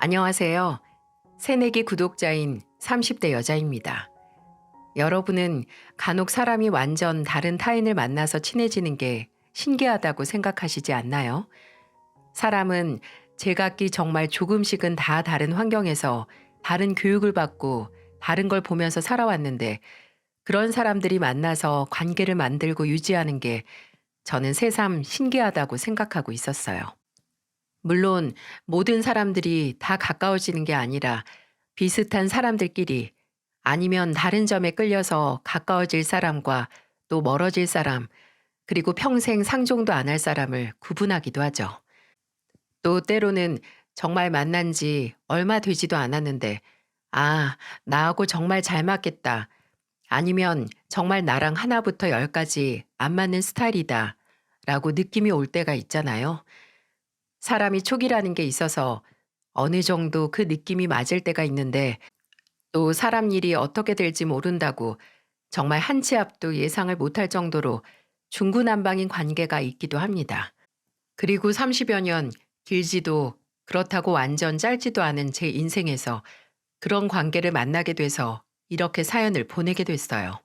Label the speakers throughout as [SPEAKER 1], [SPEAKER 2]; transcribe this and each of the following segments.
[SPEAKER 1] 안녕하세요. 새내기 구독자인 30대 여자입니다. 여러분은 간혹 사람이 완전 다른 타인을 만나서 친해지는 게 신기하다고 생각하시지 않나요? 사람은 제각기 정말 조금씩은 다 다른 환경에서 다른 교육을 받고 다른 걸 보면서 살아왔는데 그런 사람들이 만나서 관계를 만들고 유지하는 게 저는 새삼 신기하다고 생각하고 있었어요. 물론 모든 사람들이 다 가까워지는 게 아니라 비슷한 사람들끼리 아니면 다른 점에 끌려서 가까워질 사람과 또 멀어질 사람, 그리고 평생 상종도 안 할 사람을 구분하기도 하죠. 또 때로는 정말 만난 지 얼마 되지도 않았는데, 아, 나하고 정말 잘 맞겠다. 아니면 정말 나랑 하나부터 열까지 안 맞는 스타일이다. 라고 느낌이 올 때가 있잖아요. 사람이 촉이라는 게 있어서 어느 정도 그 느낌이 맞을 때가 있는데 또 사람 일이 어떻게 될지 모른다고 정말 한 치 앞도 예상을 못할 정도로 중구난방인 관계가 있기도 합니다. 그리고 30여 년 길지도 그렇다고 완전 짧지도 않은 제 인생에서 그런 관계를 만나게 돼서 이렇게 사연을 보내게 됐어요.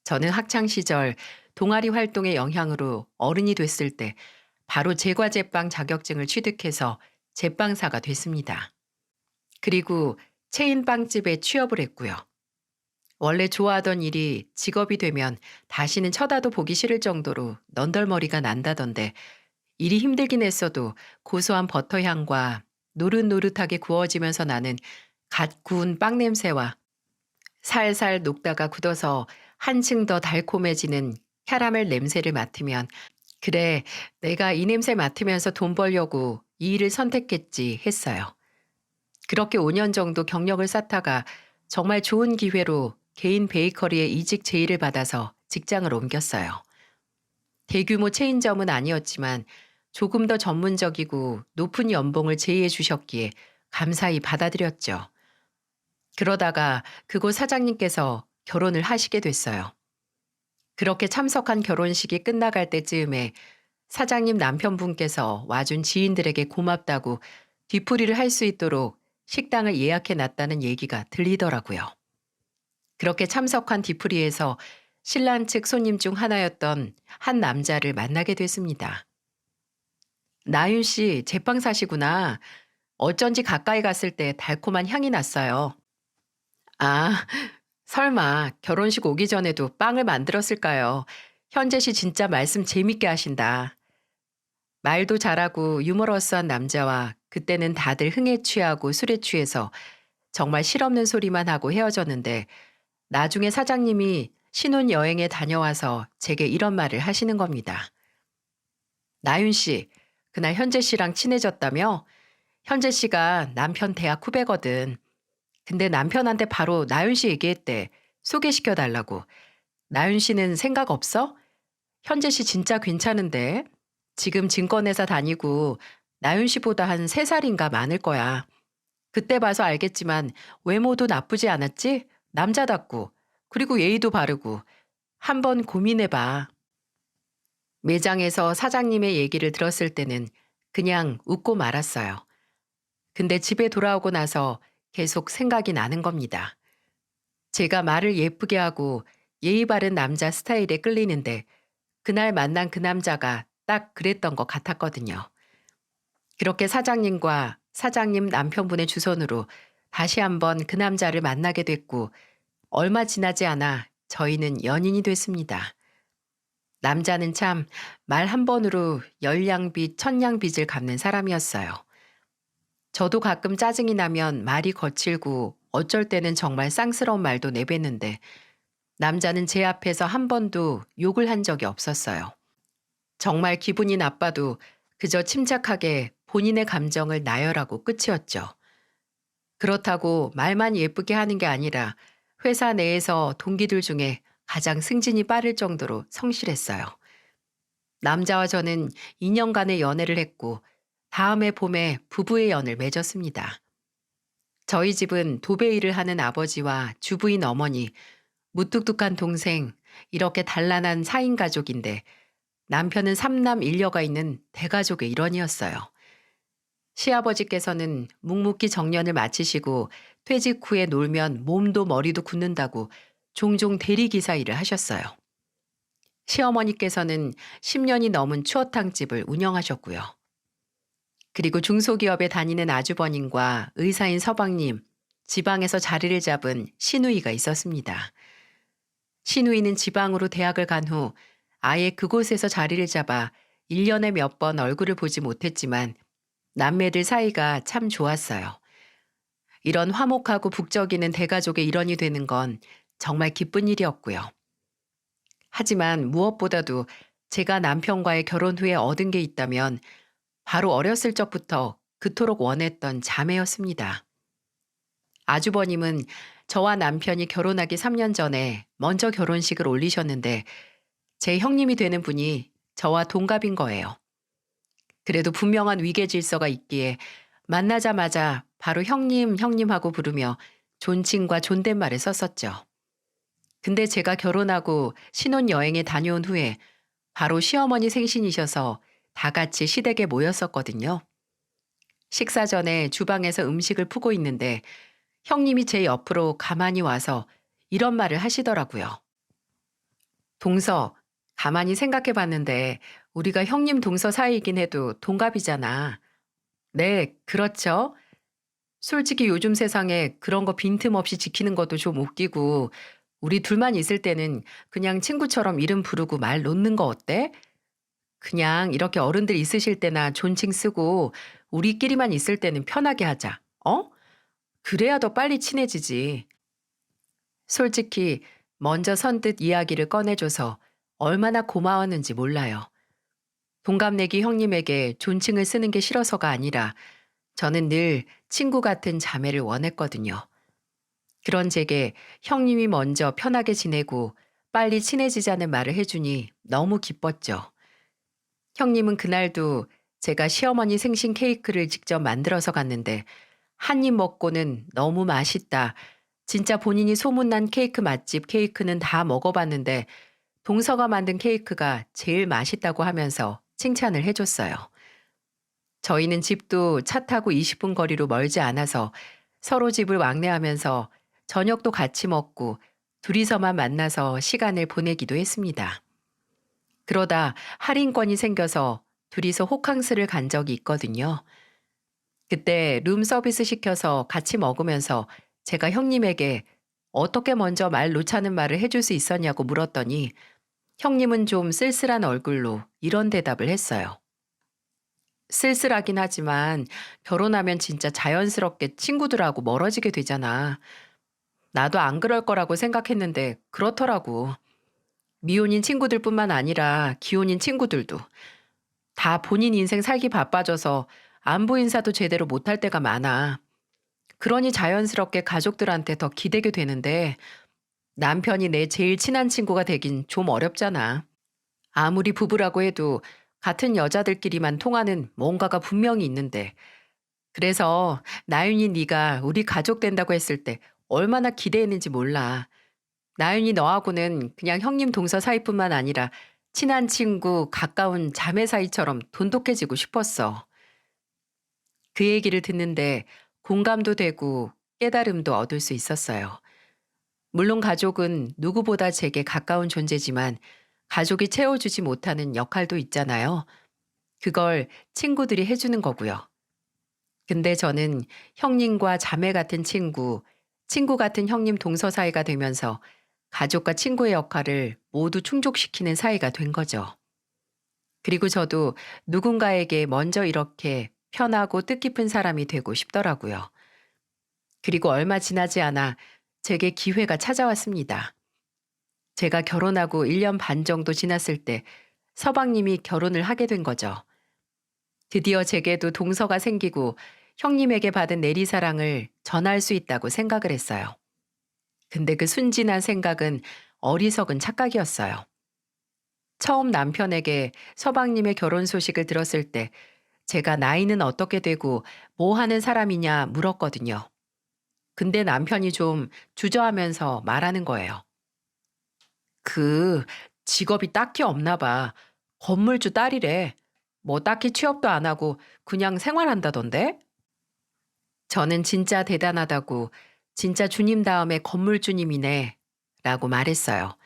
[SPEAKER 1] 저는 학창 시절 동아리 활동의 영향으로 어른이 됐을 때 바로 제과제빵 자격증을 취득해서 제빵사가 됐습니다. 그리고 체인 빵집에 취업을 했고요. 원래 좋아하던 일이 직업이 되면 다시는 쳐다도 보기 싫을 정도로 넌덜머리가 난다던데 일이 힘들긴 했어도 고소한 버터 향과 노릇노릇하게 구워지면서 나는 갓 구운 빵 냄새와 살살 녹다가 굳어서 한층 더 달콤해지는 캐러멜 냄새를 맡으면 그래, 내가 이 냄새 맡으면서 돈 벌려고 이 일을 선택했지 했어요. 그렇게 5년 정도 경력을 쌓다가 정말 좋은 기회로 개인 베이커리에 이직 제의를 받아서 직장을 옮겼어요. 대규모 체인점은 아니었지만 조금 더 전문적이고 높은 연봉을 제의해 주셨기에 감사히 받아들였죠. 그러다가 그곳 사장님께서 결혼을 하시게 됐어요. 그렇게 참석한 결혼식이 끝나갈 때쯤에 사장님 남편분께서 와준 지인들에게 고맙다고 뒤풀이를 할 수 있도록 식당을 예약해 놨다는 얘기가 들리더라고요. 그렇게 참석한 뒤풀이에서 신랑 측 손님 중 하나였던 한 남자를 만나게 됐습니다. 나윤 씨, 제빵 사시구나. 어쩐지 가까이 갔을 때 달콤한 향이 났어요. 아, 설마 결혼식 오기 전에도 빵을 만들었을까요? 현재 씨 진짜 말씀 재밌게 하신다. 말도 잘하고 유머러스한 남자와 그때는 다들 흥에 취하고 술에 취해서 정말 실없는 소리만 하고 헤어졌는데 나중에 사장님이 신혼여행에 다녀와서 제게 이런 말을 하시는 겁니다. 나윤 씨, 그날 현재 씨랑 친해졌다며? 현재 씨가 남편 대학 후배거든. 근데 남편한테 바로 나윤 씨 얘기했대. 소개시켜 달라고. 나윤 씨는 생각 없어? 현재 씨 진짜 괜찮은데. 지금 증권회사 다니고 나윤 씨보다 한 3살인가 많을 거야. 그때 봐서 알겠지만 외모도 나쁘지 않았지? 남자답고. 그리고 예의도 바르고. 한번 고민해봐. 매장에서 사장님의 얘기를 들었을 때는 그냥 웃고 말았어요. 근데 집에 돌아오고 나서 계속 생각이 나는 겁니다. 제가 말을 예쁘게 하고 예의 바른 남자 스타일에 끌리는데 그날 만난 그 남자가 딱 그랬던 것 같았거든요. 그렇게 사장님과 사장님 남편분의 주선으로 다시 한번 그 남자를 만나게 됐고 얼마 지나지 않아 저희는 연인이 됐습니다. 남자는 참 말 한 번으로 열량빚, 천냥빚을 갚는 사람이었어요. 저도 가끔 짜증이 나면 말이 거칠고 어쩔 때는 정말 쌍스러운 말도 내뱉는데 남자는 제 앞에서 한 번도 욕을 한 적이 없었어요. 정말 기분이 나빠도 그저 침착하게 본인의 감정을 나열하고 끝이었죠. 그렇다고 말만 예쁘게 하는 게 아니라 회사 내에서 동기들 중에 가장 승진이 빠를 정도로 성실했어요. 남자와 저는 2년간의 연애를 했고 다음해 봄에 부부의 연을 맺었습니다. 저희 집은 도배 일을 하는 아버지와 주부인 어머니, 무뚝뚝한 동생, 이렇게 단란한 4인 가족인데 남편은 3남 1녀가 있는 대가족의 일원이었어요. 시아버지께서는 묵묵히 정년을 마치시고 퇴직 후에 놀면 몸도 머리도 굳는다고 종종 대리기사 일을 하셨어요. 시어머니께서는 10년이 넘은 추어탕집을 운영하셨고요. 그리고 중소기업에 다니는 아주버님과 의사인 서방님, 지방에서 자리를 잡은 시누이가 있었습니다. 시누이는 지방으로 대학을 간 후 아예 그곳에서 자리를 잡아 1년에 몇 번 얼굴을 보지 못했지만 남매들 사이가 참 좋았어요. 이런 화목하고 북적이는 대가족의 일원이 되는 건 정말 기쁜 일이었고요. 하지만 무엇보다도 제가 남편과의 결혼 후에 얻은 게 있다면 바로 어렸을 적부터 그토록 원했던 자매였습니다. 아주버님은 저와 남편이 결혼하기 3년 전에 먼저 결혼식을 올리셨는데 제 형님이 되는 분이 저와 동갑인 거예요. 그래도 분명한 위계 질서가 있기에 만나자마자 바로 형님, 형님하고 부르며 존칭과 존댓말을 썼었죠. 근데 제가 결혼하고 신혼여행에 다녀온 후에 바로 시어머니 생신이셔서 다 같이 시댁에 모였었거든요. 식사 전에 주방에서 음식을 푸고 있는데 형님이 제 옆으로 가만히 와서 이런 말을 하시더라고요. 동서, 가만히 생각해 봤는데 우리가 형님 동서 사이이긴 해도 동갑이잖아. 네, 그렇죠. 솔직히 요즘 세상에 그런 거 빈틈없이 지키는 것도 좀 웃기고 우리 둘만 있을 때는 그냥 친구처럼 이름 부르고 말 놓는 거 어때? 그냥 이렇게 어른들 있으실 때나 존칭 쓰고 우리끼리만 있을 때는 편하게 하자. 어? 그래야 더 빨리 친해지지. 솔직히 먼저 선뜻 이야기를 꺼내줘서 얼마나 고마웠는지 몰라요. 동갑내기 형님에게 존칭을 쓰는 게 싫어서가 아니라 저는 늘 친구 같은 자매를 원했거든요. 그런 제게 형님이 먼저 편하게 지내고 빨리 친해지자는 말을 해주니 너무 기뻤죠. 형님은 그날도 제가 시어머니 생신 케이크를 직접 만들어서 갔는데 한 입 먹고는 너무 맛있다. 진짜 본인이 소문난 케이크 맛집 케이크는 다 먹어봤는데 동서가 만든 케이크가 제일 맛있다고 하면서 칭찬을 해줬어요. 저희는 집도 차 타고 20분 거리로 멀지 않아서 서로 집을 왕래하면서 저녁도 같이 먹고 둘이서만 만나서 시간을 보내기도 했습니다. 그러다 할인권이 생겨서 둘이서 호캉스를 간 적이 있거든요. 그때 룸 서비스 시켜서 같이 먹으면서 제가 형님에게 어떻게 먼저 말 놓자는 말을 해줄 수 있었냐고 물었더니 형님은 좀 쓸쓸한 얼굴로 이런 대답을 했어요. 쓸쓸하긴 하지만 결혼하면 진짜 자연스럽게 친구들하고 멀어지게 되잖아. 나도 안 그럴 거라고 생각했는데 그렇더라고. 미혼인 친구들뿐만 아니라 기혼인 친구들도 다 본인 인생 살기 바빠져서 안부 인사도 제대로 못할 때가 많아. 그러니 자연스럽게 가족들한테 더 기대게 되는데 남편이 내 제일 친한 친구가 되긴 좀 어렵잖아. 아무리 부부라고 해도 같은 여자들끼리만 통하는 뭔가가 분명히 있는데 그래서 나윤이 네가 우리 가족 된다고 했을 때 얼마나 기대했는지 몰라. 나윤이 너하고는 그냥 형님 동서 사이뿐만 아니라 친한 친구, 가까운 자매 사이처럼 돈독해지고 싶었어. 그 얘기를 듣는데 공감도 되고 깨달음도 얻을 수 있었어요. 물론 가족은 누구보다 제게 가까운 존재지만 가족이 채워주지 못하는 역할도 있잖아요. 그걸 친구들이 해주는 거고요. 근데 저는 형님과 자매 같은 친구, 친구 같은 형님 동서 사이가 되면서 가족과 친구의 역할을 모두 충족시키는 사이가 된 거죠. 그리고 저도 누군가에게 먼저 이렇게 편하고 뜻깊은 사람이 되고 싶더라고요. 그리고 얼마 지나지 않아 제게 기회가 찾아왔습니다. 제가 결혼하고 1년 반 정도 지났을 때 서방님이 결혼을 하게 된 거죠. 드디어 제게도 동서가 생기고 형님에게 받은 내리사랑을 전할 수 있다고 생각을 했어요. 근데 그 순진한 생각은 어리석은 착각이었어요. 처음 남편에게 서방님의 결혼 소식을 들었을 때 제가 나이는 어떻게 되고 뭐 하는 사람이냐 물었거든요. 근데 남편이 좀 주저하면서 말하는 거예요. 그 직업이 딱히 없나 봐. 건물주 딸이래. 뭐 딱히 취업도 안 하고 그냥 생활한다던데? 저는 진짜 대단하다고, 진짜 주님 다음에 건물주님이네, 라고 말했어요.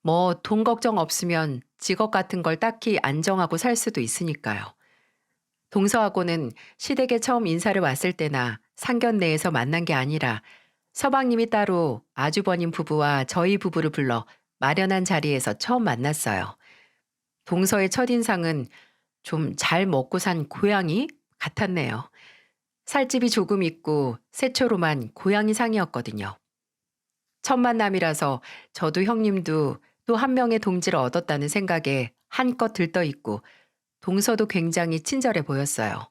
[SPEAKER 1] 뭐 돈 걱정 없으면 직업 같은 걸 딱히 안 정하고 살 수도 있으니까요. 동서하고는 시댁에 처음 인사를 왔을 때나 상견 내에서 만난 게 아니라 서방님이 따로 아주버님 부부와 저희 부부를 불러 마련한 자리에서 처음 만났어요. 동서의 첫인상은 좀 잘 먹고 산 고양이 같았네요. 살집이 조금 있고 새초롬한 고양이상이었거든요. 첫 만남이라서 저도 형님도 또 한 명의 동지를 얻었다는 생각에 한껏 들떠 있고 동서도 굉장히 친절해 보였어요.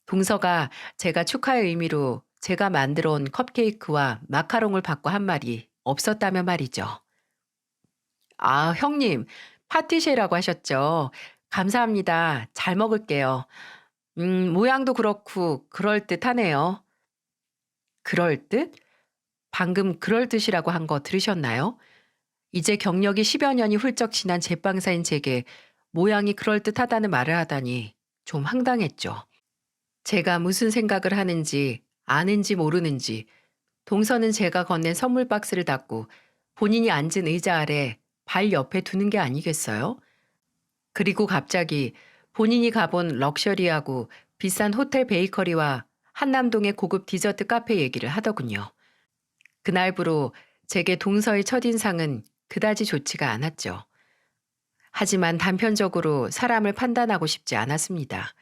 [SPEAKER 1] 동서가 제가 축하의 의미로 제가 만들어 온 컵케이크와 마카롱을 받고 한 말이 없었다면 말이죠. 아, 형님, 파티쉐라고 하셨죠? 감사합니다. 잘 먹을게요. 모양도 그렇고 그럴듯하네요. 그럴듯? 방금 그럴듯이라고 한 거 들으셨나요? 이제 경력이 10여 년이 훌쩍 지난 제빵사인 제게 모양이 그럴듯하다는 말을 하다니 좀 황당했죠. 제가 무슨 생각을 하는지 아는지 모르는지 동서는 제가 건넨 선물 박스를 닫고 본인이 앉은 의자 아래 발 옆에 두는 게 아니겠어요? 그리고 갑자기 본인이 가본 럭셔리하고 비싼 호텔 베이커리와 한남동의 고급 디저트 카페 얘기를 하더군요. 그날부로 제게 동서의 첫인상은 그다지 좋지가 않았죠. 하지만 단편적으로 사람을 판단하고 싶지 않았습니다.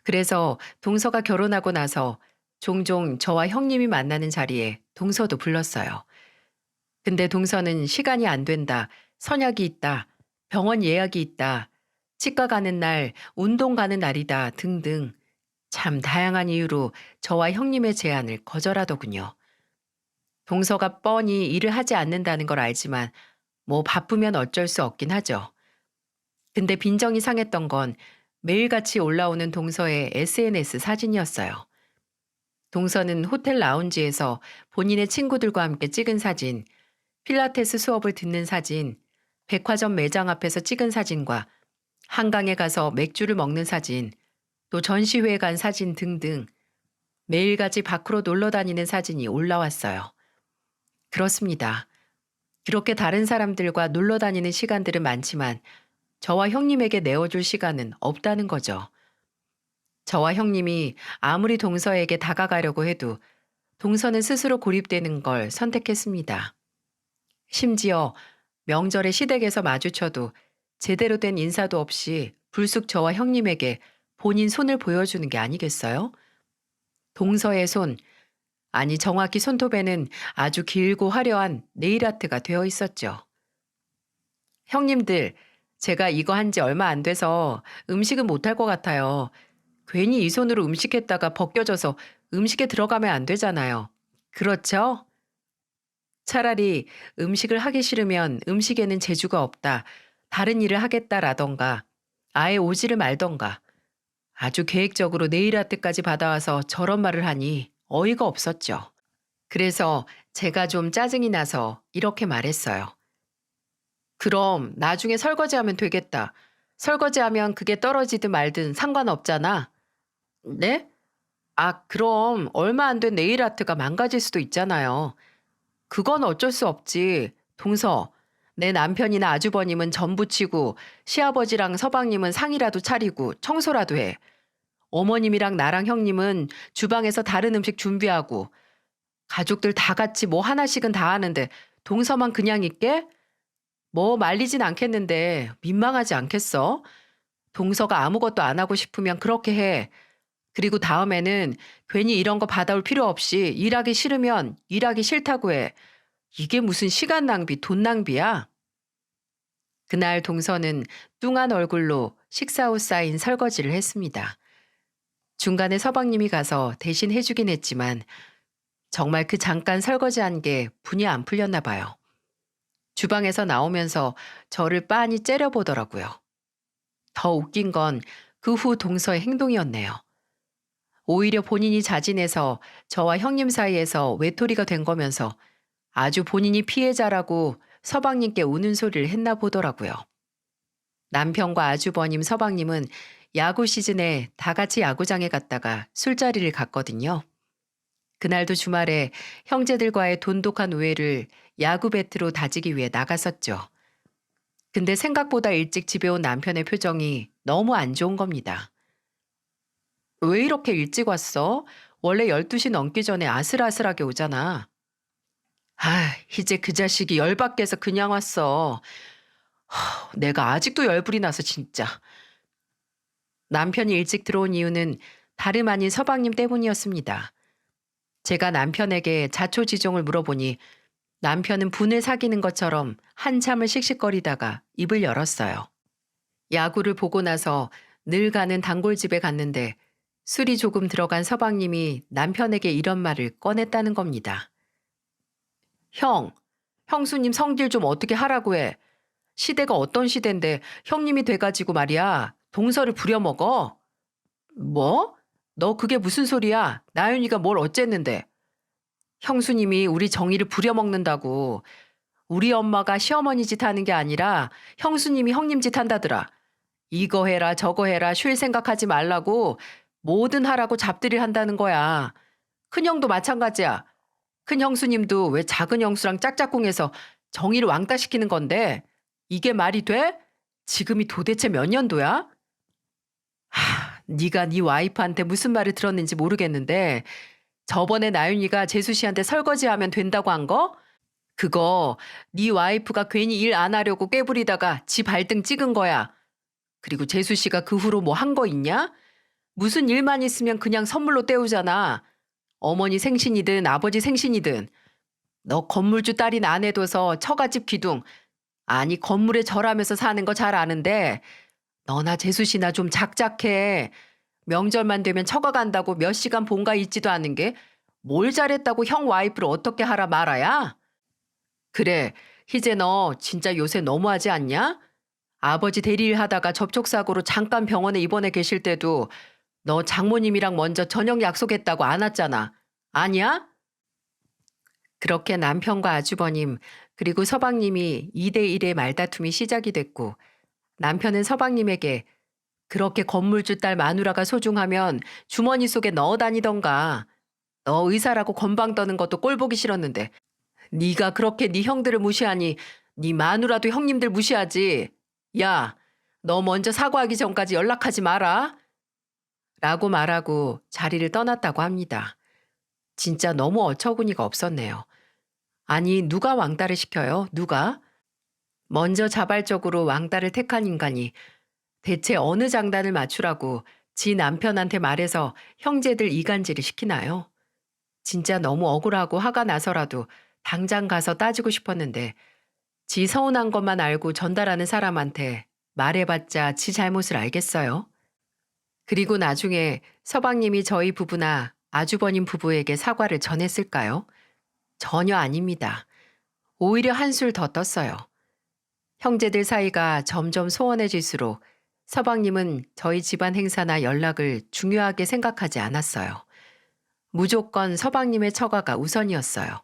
[SPEAKER 1] 그래서 동서가 결혼하고 나서 종종 저와 형님이 만나는 자리에 동서도 불렀어요. 근데 동서는 시간이 안 된다, 선약이 있다, 병원 예약이 있다, 치과 가는 날, 운동 가는 날이다 등등 참 다양한 이유로 저와 형님의 제안을 거절하더군요. 동서가 뻔히 일을 하지 않는다는 걸 알지만 뭐 바쁘면 어쩔 수 없긴 하죠. 근데 빈정이 상했던 건 매일같이 올라오는 동서의 SNS 사진이었어요. 동서는 호텔 라운지에서 본인의 친구들과 함께 찍은 사진, 필라테스 수업을 듣는 사진, 백화점 매장 앞에서 찍은 사진과 한강에 가서 맥주를 먹는 사진, 또 전시회에 간 사진 등등 매일같이 밖으로 놀러 다니는 사진이 올라왔어요. 그렇습니다. 그렇게 다른 사람들과 놀러 다니는 시간들은 많지만 저와 형님에게 내어줄 시간은 없다는 거죠. 저와 형님이 아무리 동서에게 다가가려고 해도 동서는 스스로 고립되는 걸 선택했습니다. 심지어 명절에 시댁에서 마주쳐도 제대로 된 인사도 없이 불쑥 저와 형님에게 본인 손을 보여주는 게 아니겠어요? 동서의 손, 아니 정확히 손톱에는 아주 길고 화려한 네일아트가 되어 있었죠. 형님들, 제가 이거 한지 얼마 안 돼서 음식은 못할 것 같아요. 괜히 이 손으로 음식했다가 벗겨져서 음식에 들어가면 안 되잖아요. 그렇죠? 차라리 음식을 하기 싫으면 음식에는 재주가 없다, 다른 일을 하겠다라던가, 아예 오지를 말던가, 아주 계획적으로 네일 아트까지 받아와서 저런 말을 하니 어이가 없었죠. 그래서 제가 좀 짜증이 나서 이렇게 말했어요. 그럼 나중에 설거지하면 되겠다. 설거지하면 그게 떨어지든 말든 상관없잖아. 네? 아, 그럼 얼마 안 된 네일 아트가 망가질 수도 있잖아요. 그건 어쩔 수 없지. 동서, 내 남편이나 아주버님은 전 부치고 시아버지랑 서방님은 상이라도 차리고 청소라도 해. 어머님이랑 나랑 형님은 주방에서 다른 음식 준비하고 가족들 다 같이 뭐 하나씩은 다 하는데 동서만 그냥 있게? 뭐 말리진 않겠는데 민망하지 않겠어? 동서가 아무것도 안 하고 싶으면 그렇게 해. 그리고 다음에는 괜히 이런 거 받아올 필요 없이 일하기 싫으면 일하기 싫다고 해. 이게 무슨 시간 낭비, 돈 낭비야? 그날 동서는 뚱한 얼굴로 식사 후 쌓인 설거지를 했습니다. 중간에 서방님이 가서 대신 해주긴 했지만 정말 그 잠깐 설거지한 게 분이 안 풀렸나 봐요. 주방에서 나오면서 저를 빤히 째려보더라고요. 더 웃긴 건 그 후 동서의 행동이었네요. 오히려 본인이 자진해서 저와 형님 사이에서 외톨이가 된 거면서 아주 본인이 피해자라고 서방님께 우는 소리를 했나 보더라고요. 남편과 아주버님, 서방님은 야구 시즌에 다 같이 야구장에 갔다가 술자리를 갔거든요. 그날도 주말에 형제들과의 돈독한 우애를 야구 배트로 다지기 위해 나갔었죠. 근데 생각보다 일찍 집에 온 남편의 표정이 너무 안 좋은 겁니다. 왜 이렇게 일찍 왔어? 원래 12시 넘기 전에 아슬아슬하게 오잖아. 아, 이제 그 자식이 열받게서 그냥 왔어. 내가 아직도 열불이 나서 진짜. 남편이 일찍 들어온 이유는 다름 아닌 서방님 때문이었습니다. 제가 남편에게 자초지종을 물어보니 남편은 분을 사귀는 것처럼 한참을 씩씩거리다가 입을 열었어요. 야구를 보고 나서 늘 가는 단골집에 갔는데 술이 조금 들어간 서방님이 남편에게 이런 말을 꺼냈다는 겁니다. 형, 형수님 성질 좀 어떻게 하라고 해. 시대가 어떤 시대인데 형님이 돼가지고 말이야. 동서를 부려먹어. 뭐? 너 그게 무슨 소리야? 나윤이가 뭘 어쨌는데. 형수님이 우리 정의를 부려먹는다고. 우리 엄마가 시어머니 짓 하는 게 아니라 형수님이 형님 짓 한다더라. 이거 해라 저거 해라 쉴 생각하지 말라고 뭐든 하라고 잡들이 한다는 거야. 큰형도 마찬가지야. 큰 형수님도 왜 작은 형수랑 짝짝꿍해서 정의를 왕따시키는 건데 이게 말이 돼? 지금이 도대체 몇 년도야? 네가 네 와이프한테 무슨 말을 들었는지 모르겠는데 저번에 나윤이가 재수 씨한테 설거지하면 된다고 한 거? 그거 네 와이프가 괜히 일 안 하려고 깨부리다가 지 발등 찍은 거야. 그리고 재수 씨가 그 후로 뭐 한 거 있냐? 무슨 일만 있으면 그냥 선물로 때우잖아. 어머니 생신이든 아버지 생신이든. 너 건물주 딸인 아내 둬서 처갓집 기둥. 아니 건물에 절하면서 사는 거 잘 아는데 너나 재수 씨나 좀 작작해. 명절만 되면 처가 간다고 몇 시간 본가 있지도 않은 게 뭘 잘했다고 형 와이프를 어떻게 하라 말아야? 그래, 희재 너 진짜 요새 너무하지 않냐? 아버지 대리일 하다가 접촉사고로 잠깐 병원에 입원해 계실 때도 너 장모님이랑 먼저 저녁 약속했다고 안 왔잖아. 아니야? 그렇게 남편과 아주버님 그리고 서방님이 2대1의 말다툼이 시작이 됐고 남편은 서방님에게 그렇게 건물주 딸 마누라가 소중하면 주머니 속에 넣어 다니던가. 너 의사라고 건방 떠는 것도 꼴 보기 싫었는데 네가 그렇게 네 형들을 무시하니 네 마누라도 형님들 무시하지. 야, 너 먼저 사과하기 전까지 연락하지 마라. 라고 말하고 자리를 떠났다고 합니다. 진짜 너무 어처구니가 없었네요. 아니 누가 왕따를 시켜요? 누가? 먼저 자발적으로 왕따를 택한 인간이 대체 어느 장단을 맞추라고 지 남편한테 말해서 형제들 이간질을 시키나요? 진짜 너무 억울하고 화가 나서라도 당장 가서 따지고 싶었는데 지 서운한 것만 알고 전달하는 사람한테 말해봤자 지 잘못을 알겠어요? 그리고 나중에 서방님이 저희 부부나 아주버님 부부에게 사과를 전했을까요? 전혀 아닙니다. 오히려 한술 더 떴어요. 형제들 사이가 점점 소원해질수록 서방님은 저희 집안 행사나 연락을 중요하게 생각하지 않았어요. 무조건 서방님의 처가가 우선이었어요.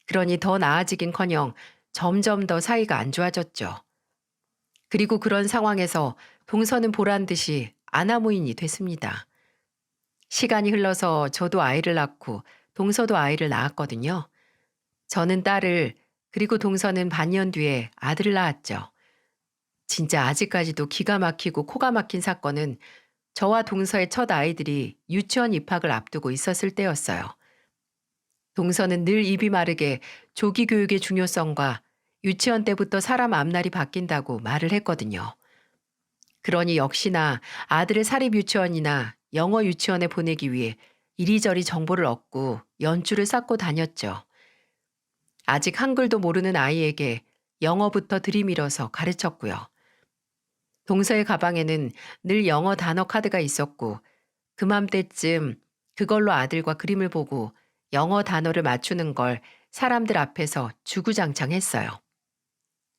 [SPEAKER 1] 그러니 더 나아지긴커녕 점점 더 사이가 안 좋아졌죠. 그리고 그런 상황에서 동서는 보란 듯이 아나무인이 됐습니다. 시간이 흘러서 저도 아이를 낳고 동서도 아이를 낳았거든요. 저는 딸을 그리고 동서는 반년 뒤에 아들을 낳았죠. 진짜 아직까지도 기가 막히고 코가 막힌 사건은 저와 동서의 첫 아이들이 유치원 입학을 앞두고 있었을 때였어요. 동서는 늘 입이 마르게 조기 교육의 중요성과 유치원 때부터 사람 앞날이 바뀐다고 말을 했거든요. 그러니 역시나 아들을 사립 유치원이나 영어 유치원에 보내기 위해 이리저리 정보를 얻고 연줄을 쌓고 다녔죠. 아직 한글도 모르는 아이에게 영어부터 들이밀어서 가르쳤고요. 동서의 가방에는 늘 영어 단어 카드가 있었고 그맘때쯤 그걸로 아들과 그림을 보고 영어 단어를 맞추는 걸 사람들 앞에서 주구장창했어요.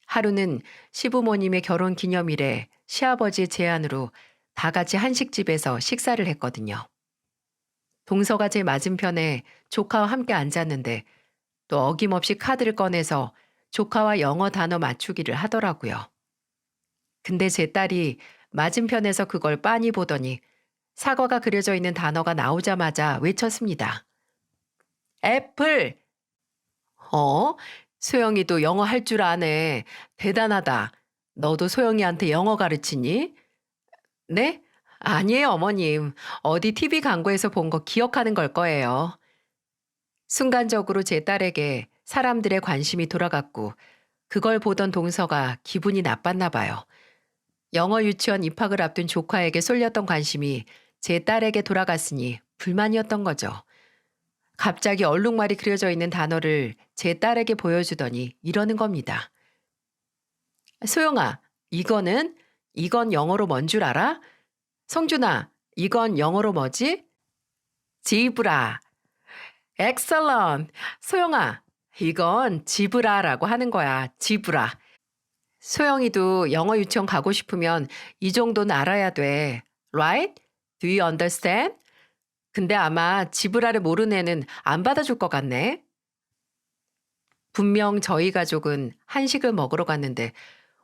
[SPEAKER 1] 하루는 시부모님의 결혼 기념일에 시아버지의 제안으로 다 같이 한식집에서 식사를 했거든요. 동서가 제 맞은편에 조카와 함께 앉았는데 또 어김없이 카드를 꺼내서 조카와 영어 단어 맞추기를 하더라고요. 근데 제 딸이 맞은편에서 그걸 빤히 보더니 사과가 그려져 있는 단어가 나오자마자 외쳤습니다. 애플! 어? 소영이도 영어 할 줄 아네. 대단하다. 너도 소영이한테 영어 가르치니? 네? 아니에요, 어머님. 어디 TV 광고에서 본 거 기억하는 걸 거예요. 순간적으로 제 딸에게 사람들의 관심이 돌아갔고 그걸 보던 동서가 기분이 나빴나 봐요. 영어 유치원 입학을 앞둔 조카에게 쏠렸던 관심이 제 딸에게 돌아갔으니 불만이었던 거죠. 갑자기 얼룩말이 그려져 있는 단어를 제 딸에게 보여주더니 이러는 겁니다. 소영아, 이건 영어로 뭔 줄 알아? 성준아, 이건 영어로 뭐지? 지브라. 엑셀런. 소영아, 이건 지브라라고 하는 거야. 지브라. 소영이도 영어 유치원 가고 싶으면 이 정도는 알아야 돼. Right? Do you understand? 근데 아마 지브라를 모르는 애는 안 받아줄 것 같네. 분명 저희 가족은 한식을 먹으러 갔는데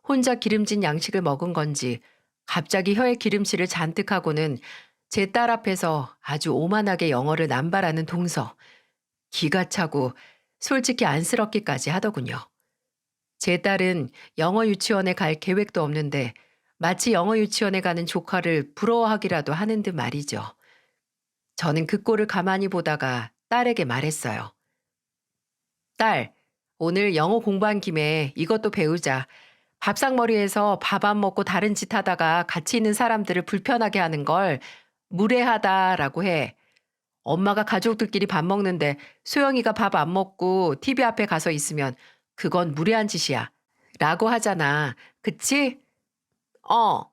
[SPEAKER 1] 혼자 기름진 양식을 먹은 건지 갑자기 혀에 기름칠을 잔뜩 하고는 제 딸 앞에서 아주 오만하게 영어를 남발하는 동서. 기가 차고 솔직히 안쓰럽기까지 하더군요. 제 딸은 영어 유치원에 갈 계획도 없는데 마치 영어 유치원에 가는 조카를 부러워하기라도 하는 듯 말이죠. 저는 그 꼴을 가만히 보다가 딸에게 말했어요. 딸, 오늘 영어 공부한 김에 이것도 배우자. 밥상머리에서 밥 안 먹고 다른 짓 하다가 같이 있는 사람들을 불편하게 하는 걸 무례하다라고 해. 엄마가 가족들끼리 밥 먹는데 소영이가 밥 안 먹고 TV 앞에 가서 있으면 그건 무례한 짓이야. 라고 하잖아. 그치? 어.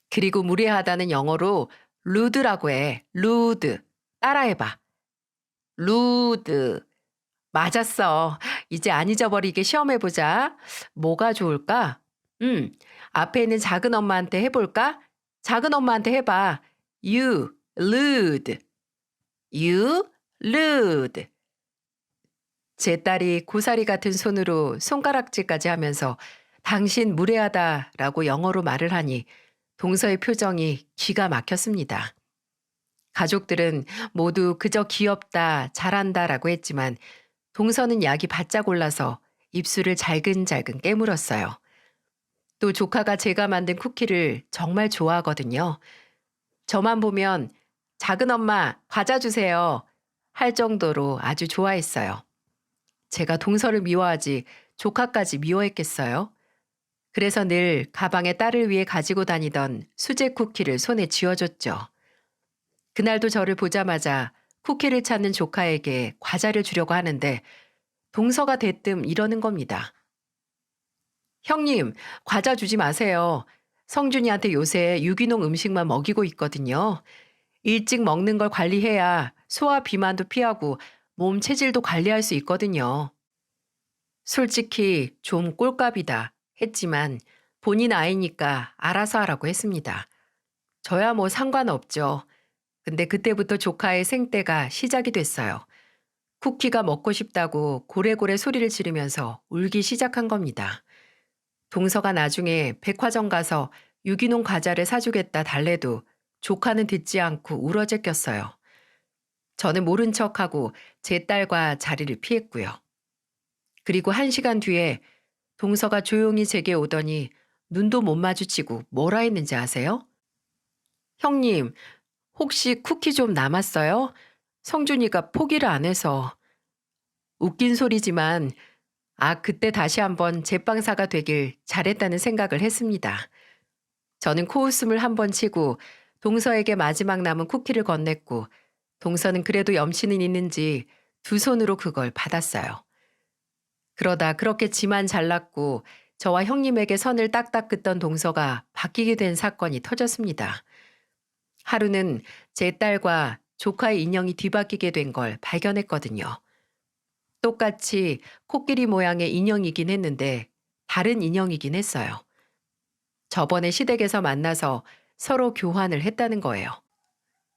[SPEAKER 1] 그리고 무례하다는 영어로 루드라고 해. 루드. 따라해봐. 루드. 맞았어. 이제 안 잊어버리게 시험해보자. 뭐가 좋을까? 음, 앞에 있는 작은 엄마한테 해볼까? 작은 엄마한테 해봐. You, rude. You, rude. 제 딸이 고사리 같은 손으로 손가락질까지 하면서 당신 무례하다라고 영어로 말을 하니 동서의 표정이 기가 막혔습니다. 가족들은 모두 그저 귀엽다, 잘한다라고 했지만 동서는 약이 바짝 올라서 입술을 잘근잘근 깨물었어요. 또 조카가 제가 만든 쿠키를 정말 좋아하거든요. 저만 보면 작은 엄마 과자 주세요 할 정도로 아주 좋아했어요. 제가 동서를 미워하지 조카까지 미워했겠어요? 그래서 늘 가방에 딸을 위해 가지고 다니던 수제 쿠키를 손에 쥐어줬죠. 그날도 저를 보자마자 쿠키를 찾는 조카에게 과자를 주려고 하는데 동서가 대뜸 이러는 겁니다. 형님, 과자 주지 마세요. 성준이한테 요새 유기농 음식만 먹이고 있거든요. 일찍 먹는 걸 관리해야 소화 비만도 피하고 몸 체질도 관리할 수 있거든요. 솔직히 좀 꼴값이다 했지만 본인 아이니까 알아서 하라고 했습니다. 저야 뭐 상관없죠. 근데 그때부터 조카의 생떼가 시작이 됐어요. 쿠키가 먹고 싶다고 고래고래 소리를 지르면서 울기 시작한 겁니다. 동서가 나중에 백화점 가서 유기농 과자를 사주겠다 달래도 조카는 듣지 않고 울어제꼈어요. 저는 모른 척하고 제 딸과 자리를 피했고요. 그리고 1시간 뒤에 동서가 조용히 제게 오더니 눈도 못 마주치고 뭐라 했는지 아세요? 형님, 혹시 쿠키 좀 남았어요? 성준이가 포기를 안 해서. 웃긴 소리지만 그때 다시 한번 제빵사가 되길 잘했다는 생각을 했습니다. 저는 코웃음을 한번 치고 동서에게 마지막 남은 쿠키를 건넸고 동서는 그래도 염치는 있는지 두 손으로 그걸 받았어요. 그러다 그렇게 지만 잘났고 저와 형님에게 선을 딱딱 긋던 동서가 바뀌게 된 사건이 터졌습니다. 하루는 제 딸과 조카의 인형이 뒤바뀌게 된 걸 발견했거든요. 똑같이 코끼리 모양의 인형이긴 했는데 다른 인형이긴 했어요. 저번에 시댁에서 만나서 서로 교환을 했다는 거예요.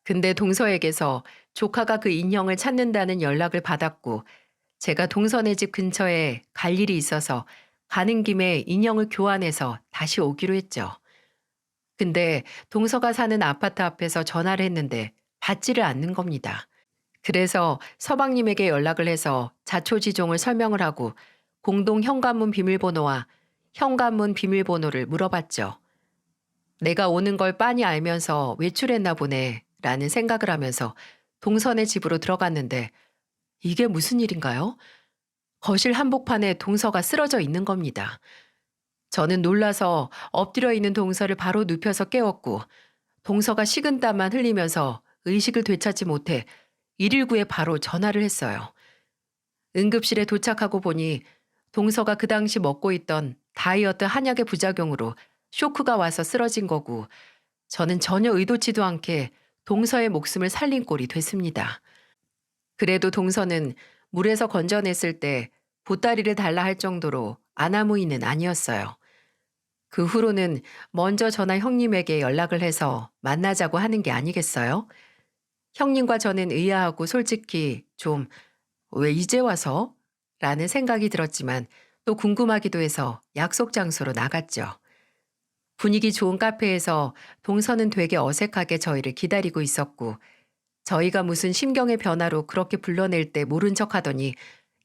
[SPEAKER 1] 근데 동서에게서 조카가 그 인형을 찾는다는 연락을 받았고 제가 동서네 집 근처에 갈 일이 있어서 가는 김에 인형을 교환해서 다시 오기로 했죠. 근데 동서가 사는 아파트 앞에서 전화를 했는데 받지를 않는 겁니다. 그래서 서방님에게 연락을 해서 자초지종을 설명을 하고 공동 현관문 비밀번호와 현관문 비밀번호를 물어봤죠. 내가 오는 걸 빤히 알면서 외출했나 보네 라는 생각을 하면서 동선의 집으로 들어갔는데 이게 무슨 일인가요? 거실 한복판에 동서가 쓰러져 있는 겁니다. 저는 놀라서 엎드려 있는 동서를 바로 눕혀서 깨웠고 동서가 식은땀만 흘리면서 의식을 되찾지 못해 119에 바로 전화를 했어요. 응급실에 도착하고 보니 동서가 그 당시 먹고 있던 다이어트 한약의 부작용으로 쇼크가 와서 쓰러진 거고 저는 전혀 의도치도 않게 동서의 목숨을 살린 꼴이 됐습니다. 그래도 동서는 물에서 건져냈을 때 보따리를 달라 할 정도로 아나무인은 아니었어요. 그 후로는 먼저 전화 형님에게 연락을 해서 만나자고 하는 게 아니겠어요? 형님과 저는 의아하고 솔직히 좀 왜 이제 와서? 라는 생각이 들었지만 또 궁금하기도 해서 약속 장소로 나갔죠. 분위기 좋은 카페에서 동서는 되게 어색하게 저희를 기다리고 있었고 저희가 무슨 심경의 변화로 그렇게 불러낼 때 모른 척 하더니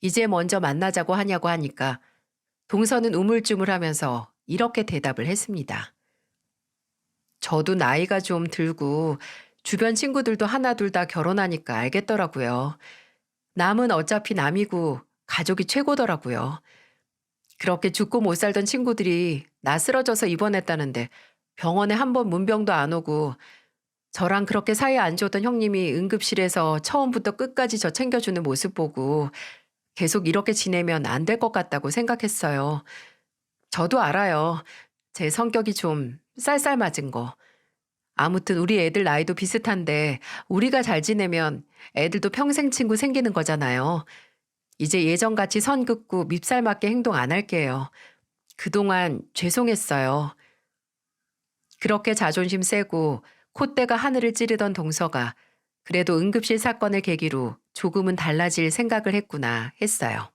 [SPEAKER 1] 이제 먼저 만나자고 하냐고 하니까 동서는 우물쭈물하면서 이렇게 대답을 했습니다. 저도 나이가 좀 들고 주변 친구들도 하나둘 다 결혼하니까 알겠더라고요. 남은 어차피 남이고 가족이 최고더라고요. 그렇게 죽고 못 살던 친구들이 나 쓰러져서 입원했다는데 병원에 한 번 문병도 안 오고 저랑 그렇게 사이 안 좋았던 형님이 응급실에서 처음부터 끝까지 저 챙겨주는 모습 보고 계속 이렇게 지내면 안 될 것 같다고 생각했어요. 저도 알아요. 제 성격이 좀 쌀쌀맞은 거. 아무튼 우리 애들 나이도 비슷한데 우리가 잘 지내면 애들도 평생 친구 생기는 거잖아요. 이제 예전같이 선 긋고 밉살 맞게 행동 안 할게요. 그동안 죄송했어요. 그렇게 자존심 세고 콧대가 하늘을 찌르던 동서가 그래도 응급실 사건을 계기로 조금은 달라질 생각을 했구나 했어요.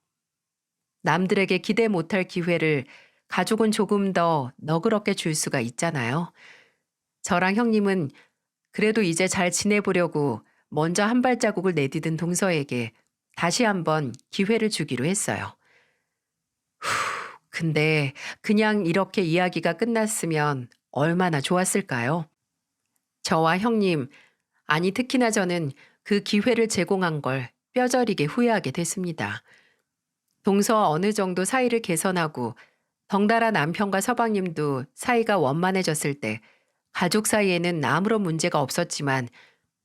[SPEAKER 1] 남들에게 기대 못할 기회를 가족은 조금 더 너그럽게 줄 수가 있잖아요. 저랑 형님은 그래도 이제 잘 지내보려고 먼저 한 발자국을 내디딘 동서에게 다시 한번 기회를 주기로 했어요. 근데 그냥 이렇게 이야기가 끝났으면 얼마나 좋았을까요? 저와 형님, 아니 특히나 저는 그 기회를 제공한 걸 뼈저리게 후회하게 됐습니다. 동서와 어느 정도 사이를 개선하고 덩달아 남편과 서방님도 사이가 원만해졌을 때 가족 사이에는 아무런 문제가 없었지만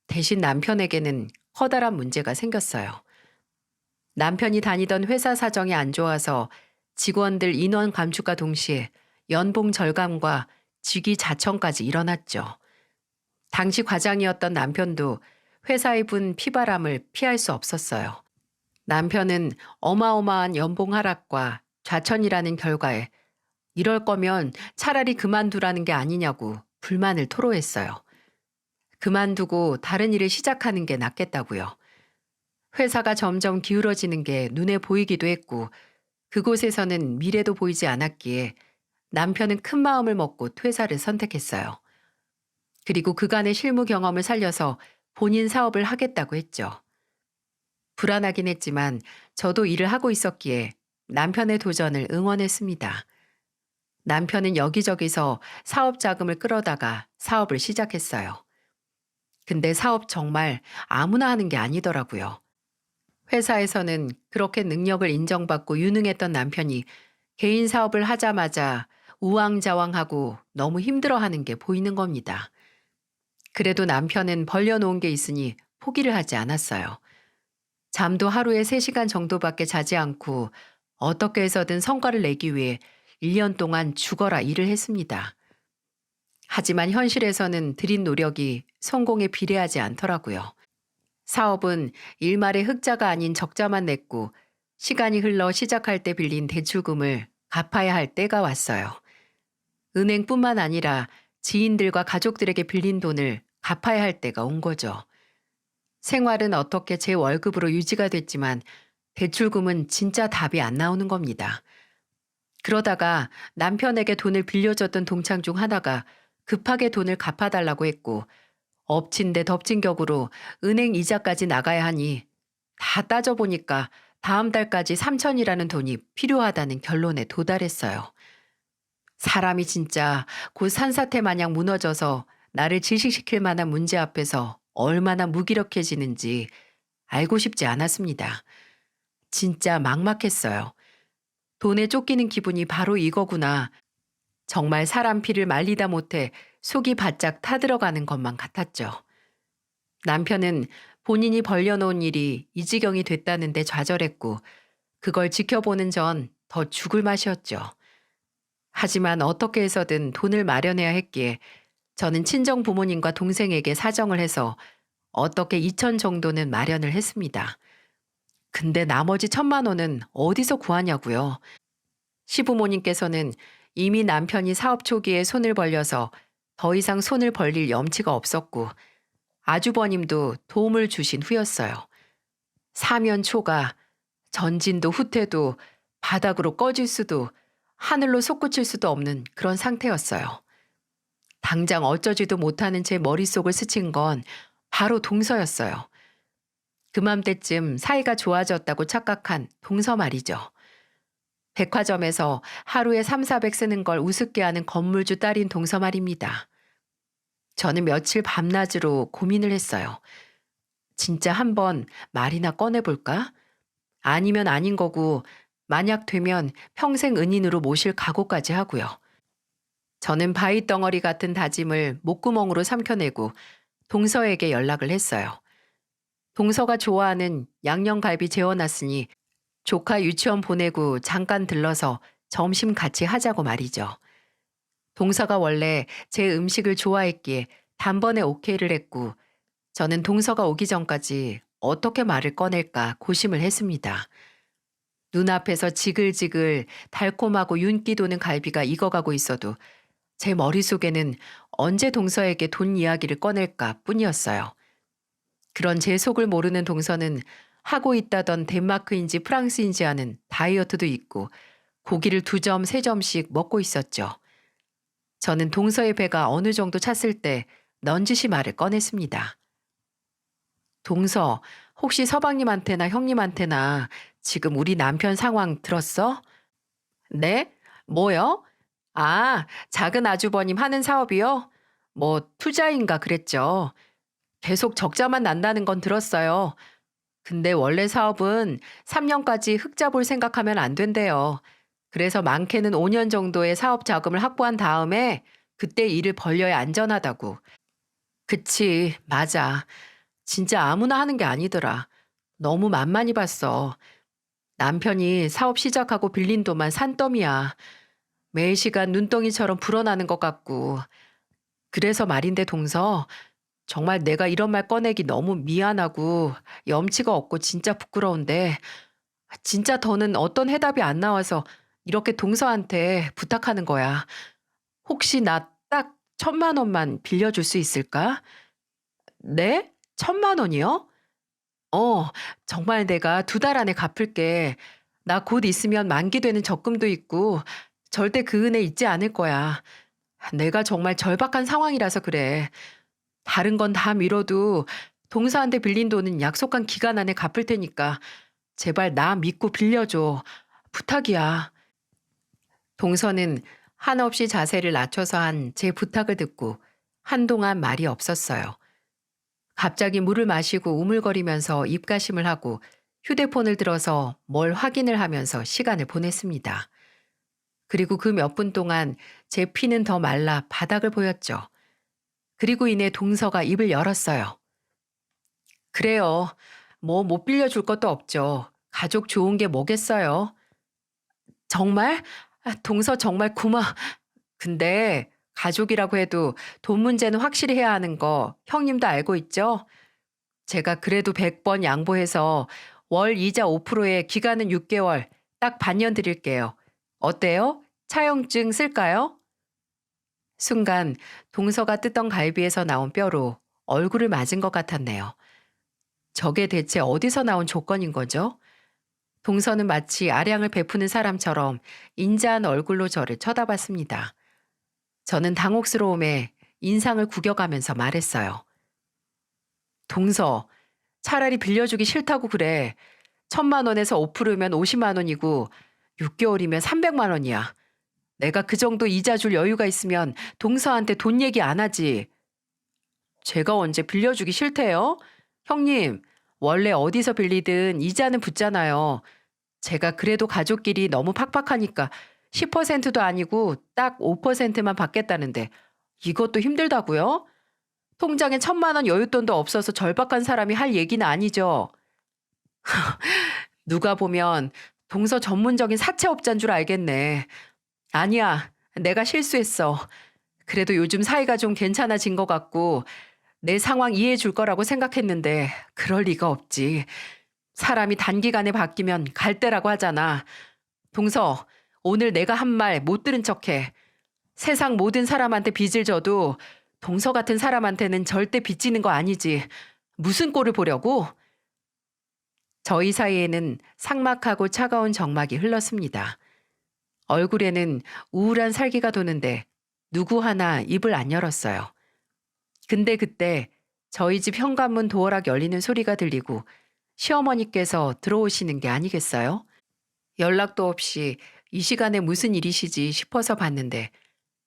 [SPEAKER 1] 대신 남편에게는 커다란 문제가 생겼어요. 남편이 다니던 회사 사정이 안 좋아서 직원들 인원 감축과 동시에 연봉 절감과 직위 자청까지 일어났죠. 당시 과장이었던 남편도 회사에 분 피바람을 피할 수 없었어요. 남편은 어마어마한 연봉 하락과 좌천이라는 결과에 이럴 거면 차라리 그만두라는 게 아니냐고 불만을 토로했어요. 그만두고 다른 일을 시작하는 게 낫겠다고요. 회사가 점점 기울어지는 게 눈에 보이기도 했고 그곳에서는 미래도 보이지 않았기에 남편은 큰 마음을 먹고 퇴사를 선택했어요. 그리고 그간의 실무 경험을 살려서 본인 사업을 하겠다고 했죠. 불안하긴 했지만 저도 일을 하고 있었기에 남편의 도전을 응원했습니다. 남편은 여기저기서 사업 자금을 끌어다가 사업을 시작했어요. 근데 사업 정말 아무나 하는 게 아니더라고요. 회사에서는 그렇게 능력을 인정받고 유능했던 남편이 개인 사업을 하자마자 우왕좌왕하고 너무 힘들어하는 게 보이는 겁니다. 그래도 남편은 벌려놓은 게 있으니 포기를 하지 않았어요. 잠도 하루에 3시간 정도밖에 자지 않고 어떻게 해서든 성과를 내기 위해 1년 동안 죽어라 일을 했습니다. 하지만 현실에서는 들인 노력이 성공에 비례하지 않더라고요. 사업은 일말의 흑자가 아닌 적자만 냈고 시간이 흘러 시작할 때 빌린 대출금을 갚아야 할 때가 왔어요. 은행뿐만 아니라 지인들과 가족들에게 빌린 돈을 갚아야 할 때가 온 거죠. 생활은 어떻게 제 월급으로 유지가 됐지만 대출금은 진짜 답이 안 나오는 겁니다. 그러다가 남편에게 돈을 빌려줬던 동창 중 하나가 급하게 돈을 갚아달라고 했고 엎친 데 덮친 격으로 은행 이자까지 나가야 하니 다 따져보니까 다음 달까지 3천이라는 돈이 필요하다는 결론에 도달했어요. 사람이 진짜 곧 산사태 마냥 무너져서 나를 질식시킬 만한 문제 앞에서 얼마나 무기력해지는지 알고 싶지 않았습니다. 진짜 막막했어요. 돈에 쫓기는 기분이 바로 이거구나. 정말 사람 피를 말리다 못해 속이 바짝 타들어가는 것만 같았죠. 남편은 본인이 벌려놓은 일이 이 지경이 됐다는데 좌절했고 그걸 지켜보는 전 더 죽을 맛이었죠. 하지만 어떻게 해서든 돈을 마련해야 했기에 저는 친정 부모님과 동생에게 사정을 해서 어떻게 2천 정도는 마련을 했습니다. 근데 나머지 1,000만 원은 어디서 구하냐고요. 시부모님께서는 이미 남편이 사업 초기에 손을 벌려서 더 이상 손을 벌릴 염치가 없었고 아주버님도 도움을 주신 후였어요. 사면 초가 전진도 후퇴도 바닥으로 꺼질 수도 하늘로 솟구칠 수도 없는 그런 상태였어요. 당장 어쩌지도 못하는 제 머릿속을 스친 건 바로 동서였어요. 그맘때쯤 사이가 좋아졌다고 착각한 동서 말이죠. 백화점에서 하루에 3, 400 쓰는 걸 우습게 하는 건물주 딸인 동서 말입니다. 저는 며칠 밤낮으로 고민을 했어요. 진짜 한번 말이나 꺼내볼까? 아니면 아닌 거고 만약 되면 평생 은인으로 모실 각오까지 하고요. 저는 바위 덩어리 같은 다짐을 목구멍으로 삼켜내고 동서에게 연락을 했어요. 동서가 좋아하는 양념갈비 재워놨으니 조카 유치원 보내고 잠깐 들러서 점심 같이 하자고 말이죠. 동서가 원래 제 음식을 좋아했기에 단번에 오케이를 했고 저는 동서가 오기 전까지 어떻게 말을 꺼낼까 고심을 했습니다. 눈앞에서 지글지글 달콤하고 윤기 도는 갈비가 익어가고 있어도 제 머릿속에는 언제 동서에게 돈 이야기를 꺼낼까 뿐이었어요. 그런 제 속을 모르는 동서는 하고 있다던 덴마크인지 프랑스인지 아는 다이어트도 있고 고기를 2점, 3점씩 먹고 있었죠. 저는 동서의 배가 어느 정도 찼을 때 넌지시 말을 꺼냈습니다. 동서, 혹시 서방님한테나 형님한테나 지금 우리 남편 상황 들었어? 네? 뭐요? 아, 작은 아주버님 하는 사업이요? 뭐 투자인가 그랬죠. 계속 적자만 난다는 건 들었어요. 근데 원래 사업은 3년까지 흑자 볼 생각하면 안 된대요. 그래서 많게는 5년 정도의 사업 자금을 확보한 다음에 그때 일을 벌려야 안전하다고. 그치, 맞아. 진짜 아무나 하는 게 아니더라. 너무 만만히 봤어. 남편이 사업 시작하고 빌린 돈만 산더미야. 매 시간 눈덩이처럼 불어나는 것 같고. 그래서 말인데 동서, 정말 내가 이런 말 꺼내기 너무 미안하고 염치가 없고 진짜 부끄러운데 진짜 더는 어떤 해답이 안 나와서 이렇게 동서한테 부탁하는 거야. 혹시 나 딱 1,000만 원만 빌려줄 수 있을까? 네? 1,000만 원이요? 어, 정말 내가 2달 안에 갚을게. 나 곧 있으면 만기되는 적금도 있고 절대 그 은혜 잊지 않을 거야. 내가 정말 절박한 상황이라서 그래. 다른 건 다 미뤄도 동서한테 빌린 돈은 약속한 기간 안에 갚을 테니까 제발 나 믿고 빌려줘. 부탁이야. 동서는 한없이 자세를 낮춰서 한 제 부탁을 듣고 한동안 말이 없었어요. 갑자기 물을 마시고 우물거리면서 입가심을 하고 휴대폰을 들어서 뭘 확인을 하면서 시간을 보냈습니다. 그리고 그 몇 분 동안 제 피는 더 말라 바닥을 보였죠. 그리고 이내 동서가 입을 열었어요. 그래요. 뭐 못 빌려줄 것도 없죠. 가족 좋은 게 뭐겠어요. 정말? 동서 정말 근데 가족이라고 해도 돈 문제는 확실히 해야 하는 거 형님도 알고 있죠? 제가 그래도 100번 양보해서 월 이자 5%에 기간은 6개월, 딱 반년 드릴게요. 어때요? 차용증 쓸까요? 순간 동서가 뜯던 갈비에서 나온 뼈로 얼굴을 맞은 것 같았네요. 저게 대체 어디서 나온 조건인 거죠? 동서는 마치 아량을 베푸는 사람처럼 인자한 얼굴로 저를 쳐다봤습니다. 저는 당혹스러움에 인상을 구겨가면서 말했어요. 동서, 차라리 빌려주기 싫다고 그래. 1,000만 원에서 5%면 50만 원이고 6개월이면 300만 원이야. 내가 그 정도 이자 줄 여유가 있으면 동서한테 돈 얘기 안 하지. 제가 언제 빌려주기 싫대요? 형님, 원래 어디서 빌리든 이자는 붙잖아요. 제가 그래도 가족끼리 너무 팍팍하니까 10%도 아니고 딱 5%만 받겠다는데 이것도 힘들다고요? 통장에 1,000만 원 여윳돈도 없어서 절박한 사람이 할 얘기는 아니죠. 누가 보면 동서 전문적인 사채업자인 줄 알겠네. 아니야, 내가 실수했어. 그래도 요즘 사이가 좀 괜찮아진 것 같고 내 상황 이해해 줄 거라고 생각했는데 그럴 리가 없지. 사람이 단기간에 바뀌면 갈대라고 하잖아. 동서, 오늘 내가 한 말 못 들은 척해. 세상 모든 사람한테 빚을 져도 동서 같은 사람한테는 절대 빚지는 거 아니지. 무슨 꼴을 보려고? 저희 사이에는 삭막하고 차가운 정막이 흘렀습니다. 얼굴에는 우울한 살기가 도는데 누구 하나 입을 안 열었어요. 근데 그때 저희 집 현관문 도어락 열리는 소리가 들리고 시어머니께서 들어오시는 게 아니겠어요? 연락도 없이 이 시간에 무슨 일이시지 싶어서 봤는데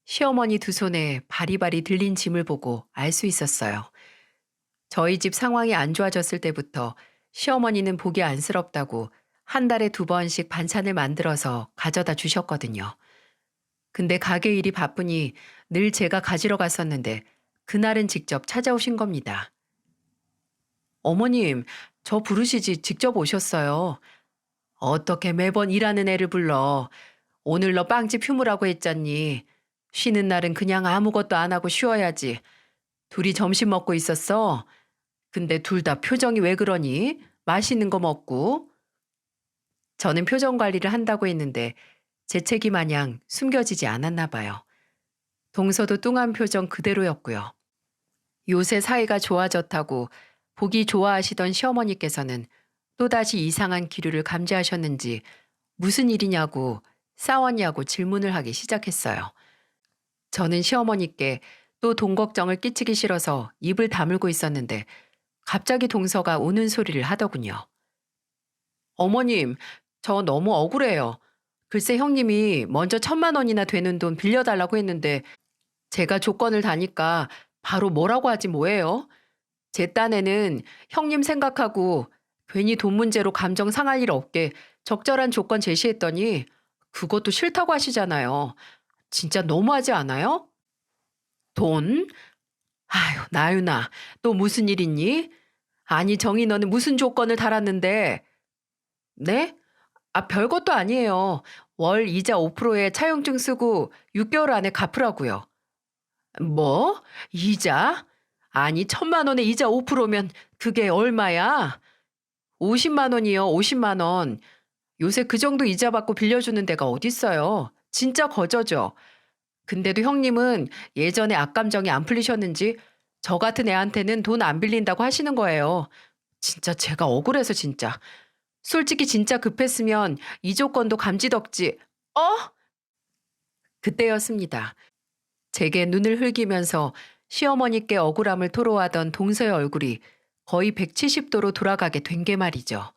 [SPEAKER 1] 시어머니 두 손에 바리바리 들린 짐을 보고 알 수 있었어요. 저희 집 상황이 안 좋아졌을 때부터 시어머니는 보기 안쓰럽다고 한 달에 2번씩 반찬을 만들어서 가져다 주셨거든요. 근데 가게 일이 바쁘니 늘 제가 가지러 갔었는데 그날은 직접 찾아오신 겁니다. 어머님, 저 부르시지 직접 오셨어요. 어떻게 매번 일하는 애를 불러. 오늘 너 빵집 휴무라고 했잖니. 쉬는 날은 그냥 아무것도 안 하고 쉬어야지. 둘이 점심 먹고 있었어. 근데 둘 다 표정이 왜 그러니? 맛있는 거 먹고. 저는 표정 관리를 한다고 했는데 재채기 마냥 숨겨지지 않았나 봐요. 동서도 뚱한 표정 그대로였고요. 요새 사이가 좋아졌다고 보기 좋아하시던 시어머니께서는 또다시 이상한 기류를 감지하셨는지 무슨 일이냐고 싸웠냐고 질문을 하기 시작했어요. 저는 시어머니께 또 돈 걱정을 끼치기 싫어서 입을 다물고 있었는데 갑자기 동서가 우는 소리를 하더군요. 어머님, 저 너무 억울해요. 글쎄 형님이 먼저 1,000만 원이나 되는 돈 빌려달라고 했는데 제가 조건을 다니까 바로 뭐라고 하지 뭐예요? 제 딴에는 형님 생각하고 괜히 돈 문제로 감정 상할 일 없게 적절한 조건 제시했더니 그것도 싫다고 하시잖아요. 진짜 너무하지 않아요? 돈? 아휴, 나윤아, 또 무슨 일 있니? 아니, 정희 너는 무슨 조건을 달았는데? 네? 아, 별것도 아니에요. 월 이자 5%에 차용증 쓰고 6개월 안에 갚으라고요. 뭐? 이자? 아니, 1,000만 원에 이자 5%면 그게 얼마야? 50만 원이요, 50만 원. 요새 그 정도 이자 받고 빌려주는 데가 어딨어요. 진짜 거저죠. 근데도 형님은 예전에 악감정이 안 풀리셨는지 저 같은 애한테는 돈 안 빌린다고 하시는 거예요. 진짜 제가 억울해서 진짜. 솔직히 진짜 급했으면 이 조건도 감지덕지. 어? 그때였습니다. 제게 눈을 흘기면서 시어머니께 억울함을 토로하던 동서의 얼굴이 거의 170도로 돌아가게 된 게 말이죠.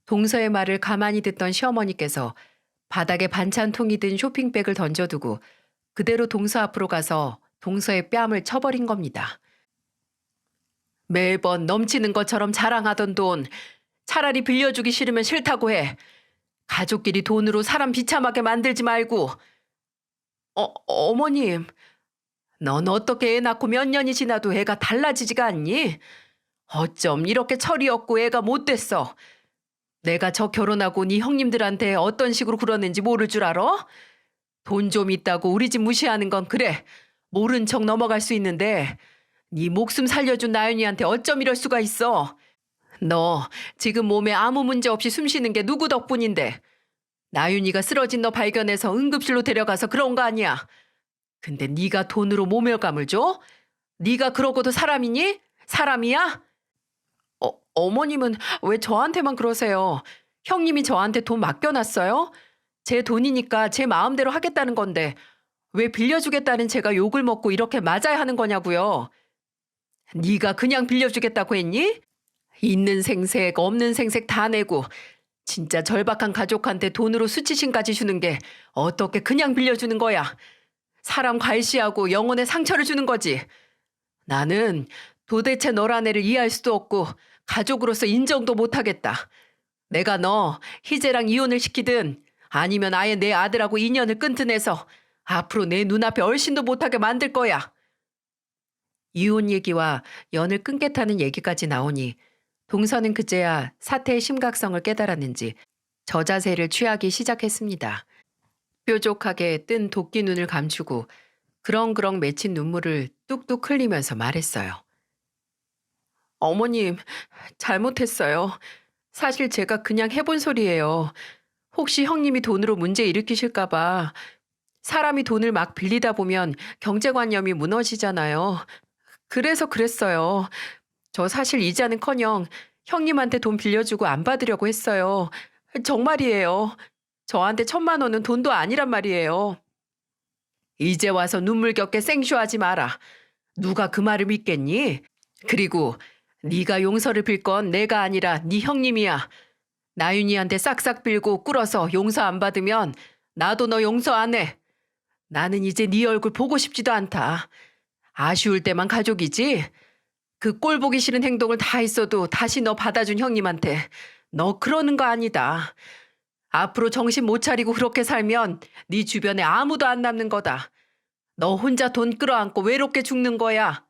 [SPEAKER 1] 동서의 말을 가만히 듣던 시어머니께서 바닥에 반찬통이 든 쇼핑백을 던져두고 그대로 동서 앞으로 가서 동서의 뺨을 쳐버린 겁니다. 매번 넘치는 것처럼 자랑하던 돈 차라리 빌려주기 싫으면 싫다고 해. 가족끼리 돈으로 사람 비참하게 만들지 말고. 어머님, 넌 어떻게 애 낳고 몇 년이 지나도 애가 달라지지가 않니? 어쩜 이렇게 철이 없고 애가 못 됐어. 내가 저 결혼하고 네 형님들한테 어떤 식으로 굴었는지 모를 줄 알아? 돈 좀 있다고 우리 집 무시하는 건 그래. 모른 척 넘어갈 수 있는데 네 목숨 살려준 나연이한테 어쩜 이럴 수가 있어. 너 지금 몸에 아무 문제 없이 숨 쉬는 게 누구 덕분인데. 나윤이가 쓰러진 너 발견해서 응급실로 데려가서 그런 거 아니야. 근데 네가 돈으로 모멸감을 줘? 네가 그러고도 사람이니? 사람이야? 어머님은 왜 저한테만 그러세요? 형님이 저한테 돈 맡겨놨어요? 제 돈이니까 제 마음대로 하겠다는 건데 왜 빌려주겠다는 제가 욕을 먹고 이렇게 맞아야 하는 거냐고요. 네가 그냥 빌려주겠다고 했니? 있는 생색 없는 생색 다 내고 진짜 절박한 가족한테 돈으로 수치심까지 주는 게 어떻게 그냥 빌려주는 거야. 사람 괄시하고 영혼에 상처를 주는 거지. 나는 도대체 너란 애를 이해할 수도 없고 가족으로서 인정도 못하겠다. 내가 너 희재랑 이혼을 시키든 아니면 아예 내 아들하고 인연을 끊든 해서 앞으로 내 눈앞에 얼씬도 못하게 만들 거야. 이혼 얘기와 연을 끊겠다는 얘기까지 나오니 동서는 그제야 사태의 심각성을 깨달았는지 저자세를 취하기 시작했습니다. 뾰족하게 뜬 도끼 눈을 감추고 그렁그렁 맺힌 눈물을 뚝뚝 흘리면서 말했어요. 어머님, 잘못했어요. 사실 제가 그냥 해본 소리예요. 혹시 형님이 돈으로 문제 일으키실까봐. 사람이 돈을 막 빌리다 보면 경제관념이 무너지잖아요. 그래서 그랬어요. 저 사실 이자는커녕 형님한테 돈 빌려주고 안 받으려고 했어요. 정말이에요. 저한테 1,000만 원은 돈도 아니란 말이에요. 이제 와서 눈물겹게 생쇼하지 마라. 누가 그 말을 믿겠니? 그리고 네가 용서를 빌 건 내가 아니라 네 형님이야. 나윤이한테 싹싹 빌고 꿇어서 용서 안 받으면 나도 너 용서 안 해. 나는 이제 네 얼굴 보고 싶지도 않다. 아쉬울 때만 가족이지. 그 꼴 보기 싫은 행동을 다 했어도 다시 너 받아준 형님한테 너 그러는 거 아니다. 앞으로 정신 못 차리고 그렇게 살면 네 주변에 아무도 안 남는 거다. 너 혼자 돈 끌어안고 외롭게 죽는 거야.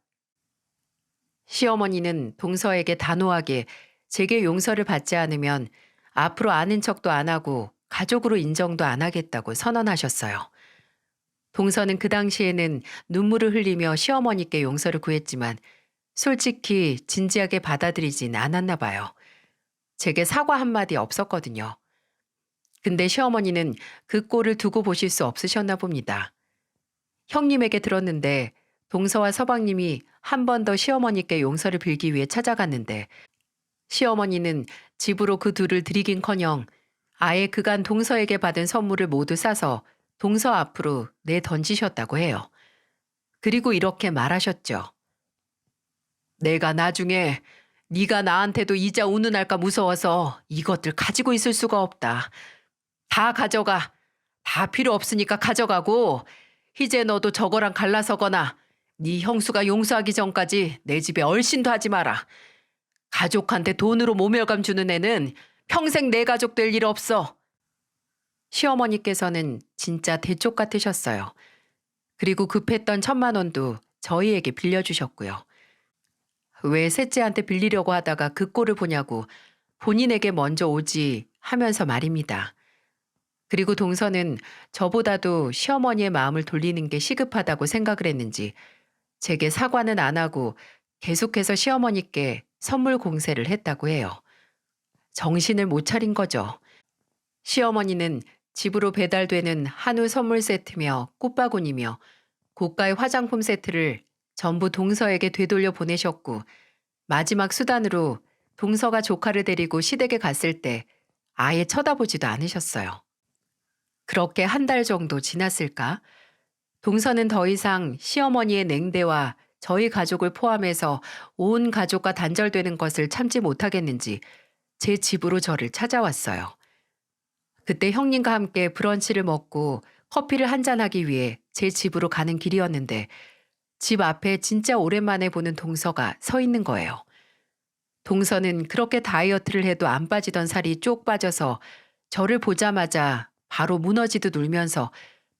[SPEAKER 1] 시어머니는 동서에게 단호하게 제게 용서를 받지 않으면 앞으로 아는 척도 안 하고 가족으로 인정도 안 하겠다고 선언하셨어요. 동서는 그 당시에는 눈물을 흘리며 시어머니께 용서를 구했지만 솔직히 진지하게 받아들이진 않았나 봐요. 제게 사과 한마디 없었거든요. 근데 시어머니는 그 꼴을 두고 보실 수 없으셨나 봅니다. 형님에게 들었는데 동서와 서방님이 한 번 더 시어머니께 용서를 빌기 위해 찾아갔는데 시어머니는 집으로 그 둘을 들이긴커녕 아예 그간 동서에게 받은 선물을 모두 싸서 동서 앞으로 내던지셨다고 해요. 그리고 이렇게 말하셨죠. 내가 나중에 네가 나한테도 이자 운운할까 무서워서 이것들 가지고 있을 수가 없다. 다 가져가. 다 필요 없으니까 가져가고 이제 너도 저거랑 갈라서거나 네 형수가 용서하기 전까지 내 집에 얼씬도 하지 마라. 가족한테 돈으로 모멸감 주는 애는 평생 내 가족 될 일 없어. 시어머니께서는 진짜 대쪽 같으셨어요. 그리고 급했던 1,000만 원도 저희에게 빌려주셨고요. 왜 셋째한테 빌리려고 하다가 그 꼴을 보냐고 본인에게 먼저 오지 하면서 말입니다. 그리고 동서는 저보다도 시어머니의 마음을 돌리는 게 시급하다고 생각을 했는지 제게 사과는 안 하고 계속해서 시어머니께 선물 공세를 했다고 해요. 정신을 못 차린 거죠. 시어머니는 집으로 배달되는 한우 선물 세트며 꽃바구니며 고가의 화장품 세트를 전부 동서에게 되돌려 보내셨고 마지막 수단으로 동서가 조카를 데리고 시댁에 갔을 때 아예 쳐다보지도 않으셨어요. 그렇게 한 달 정도 지났을까? 동서는 더 이상 시어머니의 냉대와 저희 가족을 포함해서 온 가족과 단절되는 것을 참지 못하겠는지 제 집으로 저를 찾아왔어요. 그때 형님과 함께 브런치를 먹고 커피를 한잔하기 위해 제 집으로 가는 길이었는데 집 앞에 진짜 오랜만에 보는 동서가 서 있는 거예요. 동서는 그렇게 다이어트를 해도 안 빠지던 살이 쪽 빠져서 저를 보자마자 바로 무너지듯 울면서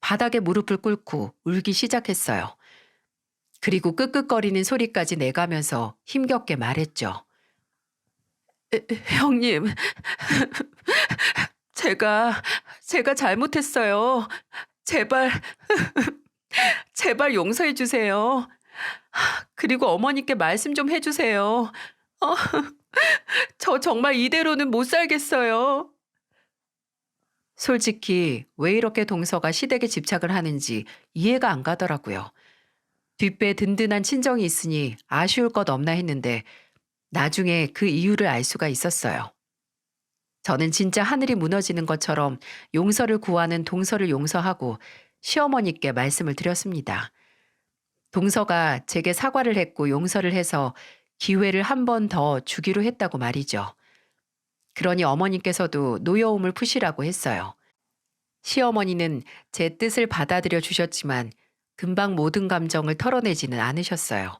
[SPEAKER 1] 바닥에 무릎을 꿇고 울기 시작했어요. 그리고 끄끄거리는 소리까지 내가면서 힘겹게 말했죠. 형님, 제가 잘못했어요. 제발, 제발 용서해 주세요. 그리고 어머니께 말씀 좀 해주세요. 어, 저 정말 이대로는 못 살겠어요. 솔직히 왜 이렇게 동서가 시댁에 집착을 하는지 이해가 안 가더라고요. 뒷배 든든한 친정이 있으니 아쉬울 것 없나 했는데 나중에 그 이유를 알 수가 있었어요. 저는 진짜 하늘이 무너지는 것처럼 용서를 구하는 동서를 용서하고 시어머니께 말씀을 드렸습니다. 동서가 제게 사과를 했고 용서를 해서 기회를 한 번 더 주기로 했다고 말이죠. 그러니 어머님께서도 노여움을 푸시라고 했어요. 시어머니는 제 뜻을 받아들여 주셨지만 금방 모든 감정을 털어내지는 않으셨어요.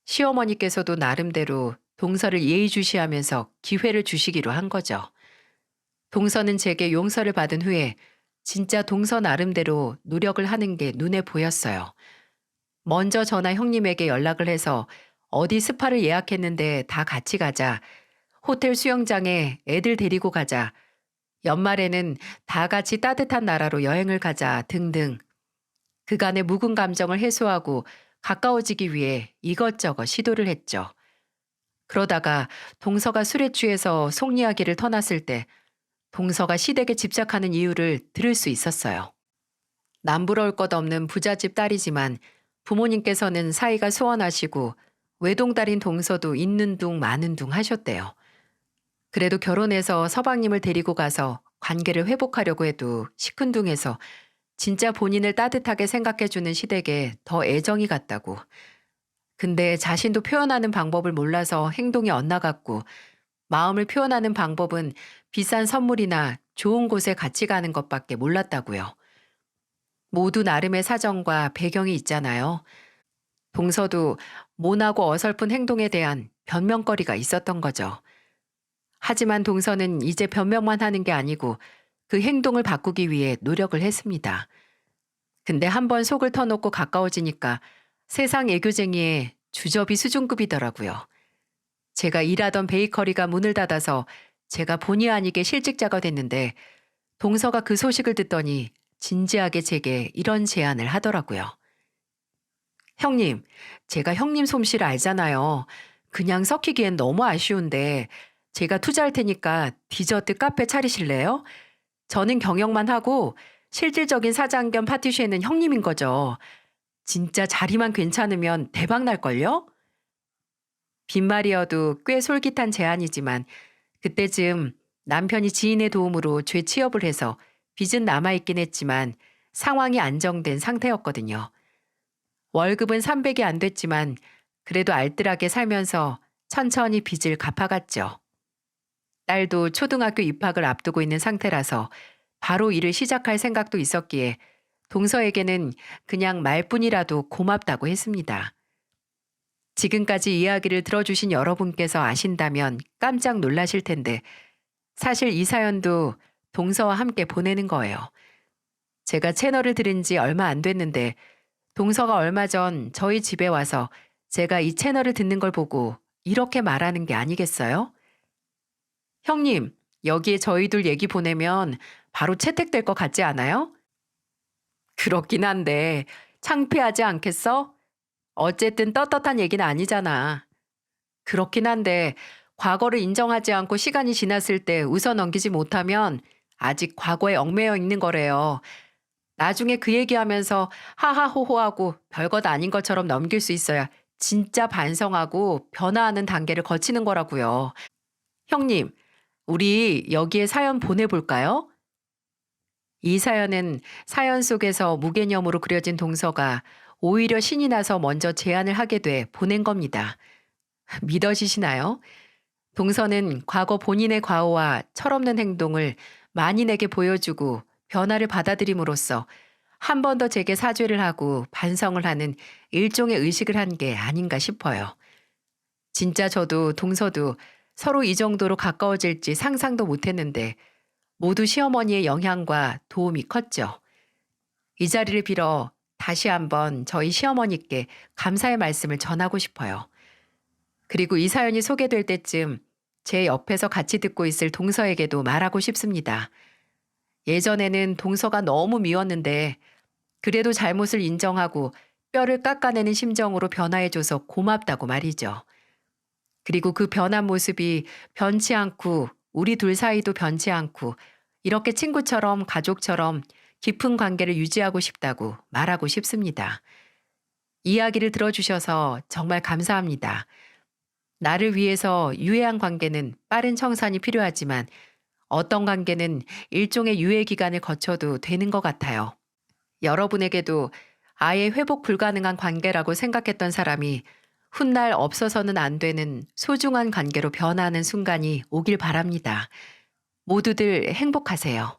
[SPEAKER 1] 시어머니께서도 나름대로 동서를 예의주시하면서 기회를 주시기로 한 거죠. 동서는 제게 용서를 받은 후에 진짜 동서 나름대로 노력을 하는 게 눈에 보였어요. 먼저 저나 형님에게 연락을 해서 어디 스파를 예약했는데 다 같이 가자. 호텔 수영장에 애들 데리고 가자. 연말에는 다 같이 따뜻한 나라로 여행을 가자 등등. 그간의 묵은 감정을 해소하고 가까워지기 위해 이것저것 시도를 했죠. 그러다가 동서가 술에 취해서 속 이야기를 터놨을 때 동서가 시댁에 집착하는 이유를 들을 수 있었어요. 남부러울 것 없는 부잣집 딸이지만 부모님께서는 사이가 소원하시고 외동딸인 동서도 있는 둥 마는 둥 하셨대요. 그래도 결혼해서 서방님을 데리고 가서 관계를 회복하려고 해도 시큰둥해서 진짜 본인을 따뜻하게 생각해주는 시댁에 더 애정이 갔다고. 근데 자신도 표현하는 방법을 몰라서 행동이 엇나갔고 마음을 표현하는 방법은 비싼 선물이나 좋은 곳에 같이 가는 것밖에 몰랐다고요. 모두 나름의 사정과 배경이 있잖아요. 동서도 모나고 어설픈 행동에 대한 변명거리가 있었던 거죠. 하지만 동서는 이제 변명만 하는 게 아니고 그 행동을 바꾸기 위해 노력을 했습니다. 근데 한번 속을 터놓고 가까워지니까 세상 애교쟁이의 주접이 수준급이더라고요. 제가 일하던 베이커리가 문을 닫아서 제가 본의 아니게 실직자가 됐는데 동서가 그 소식을 듣더니 진지하게 제게 이런 제안을 하더라고요. 형님, 제가 형님 솜씨를 알잖아요. 그냥 섞이기엔 너무 아쉬운데 제가 투자할 테니까 디저트 카페 차리실래요? 저는 경영만 하고 실질적인 사장 겸 파티쉐는 형님인 거죠. 진짜 자리만 괜찮으면 대박 날걸요? 빈말이어도 꽤 솔깃한 제안이지만 그때쯤 남편이 지인의 도움으로 재취업을 해서 빚은 남아있긴 했지만 상황이 안정된 상태였거든요. 월급은 300이 안 됐지만 그래도 알뜰하게 살면서 천천히 빚을 갚아갔죠. 딸도 초등학교 입학을 앞두고 있는 상태라서 바로 일을 시작할 생각도 있었기에 동서에게는 그냥 말뿐이라도 고맙다고 했습니다. 지금까지 이야기를 들어주신 여러분께서 아신다면 깜짝 놀라실 텐데 사실 이 사연도 동서와 함께 보내는 거예요. 제가 채널을 들은 지 얼마 안 됐는데 동서가 얼마 전 저희 집에 와서 제가 이 채널을 듣는 걸 보고 이렇게 말하는 게 아니겠어요? 형님, 여기에 저희 둘 얘기 보내면 바로 채택될 것 같지 않아요? 그렇긴 한데 창피하지 않겠어? 어쨌든 떳떳한 얘기는 아니잖아. 그렇긴 한데 과거를 인정하지 않고 시간이 지났을 때 웃어 넘기지 못하면 아직 과거에 얽매여 있는 거래요. 나중에 그 얘기하면서 하하호호하고 별것 아닌 것처럼 넘길 수 있어야 진짜 반성하고 변화하는 단계를 거치는 거라고요. 형님, 우리 여기에 사연 보내볼까요? 이 사연은 사연 속에서 무개념으로 그려진 동서가 오히려 신이 나서 먼저 제안을 하게 돼 보낸 겁니다. 믿어지시나요? 동서는 과거 본인의 과오와 철없는 행동을 만인에게 보여주고 변화를 받아들임으로써 한 번 더 제게 사죄를 하고 반성을 하는 일종의 의식을 한 게 아닌가 싶어요. 진짜 저도 동서도 서로 이 정도로 가까워질지 상상도 못했는데 모두 시어머니의 영향과 도움이 컸죠. 이 자리를 빌어 다시 한번 저희 시어머니께 감사의 말씀을 전하고 싶어요. 그리고 이 사연이 소개될 때쯤 제 옆에서 같이 듣고 있을 동서에게도 말하고 싶습니다. 예전에는 동서가 너무 미웠는데 그래도 잘못을 인정하고 뼈를 깎아내는 심정으로 변화해줘서 고맙다고 말이죠. 그리고 그 변한 모습이 변치 않고 우리 둘 사이도 변치 않고 이렇게 친구처럼 가족처럼 깊은 관계를 유지하고 싶다고 말하고 싶습니다. 이야기를 들어주셔서 정말 감사합니다. 나를 위해서 유해한 관계는 빠른 청산이 필요하지만 어떤 관계는 일종의 유예 기간을 거쳐도 되는 것 같아요. 여러분에게도 아예 회복 불가능한 관계라고 생각했던 사람이 훗날 없어서는 안 되는 소중한 관계로 변하는 순간이 오길 바랍니다. 모두들 행복하세요.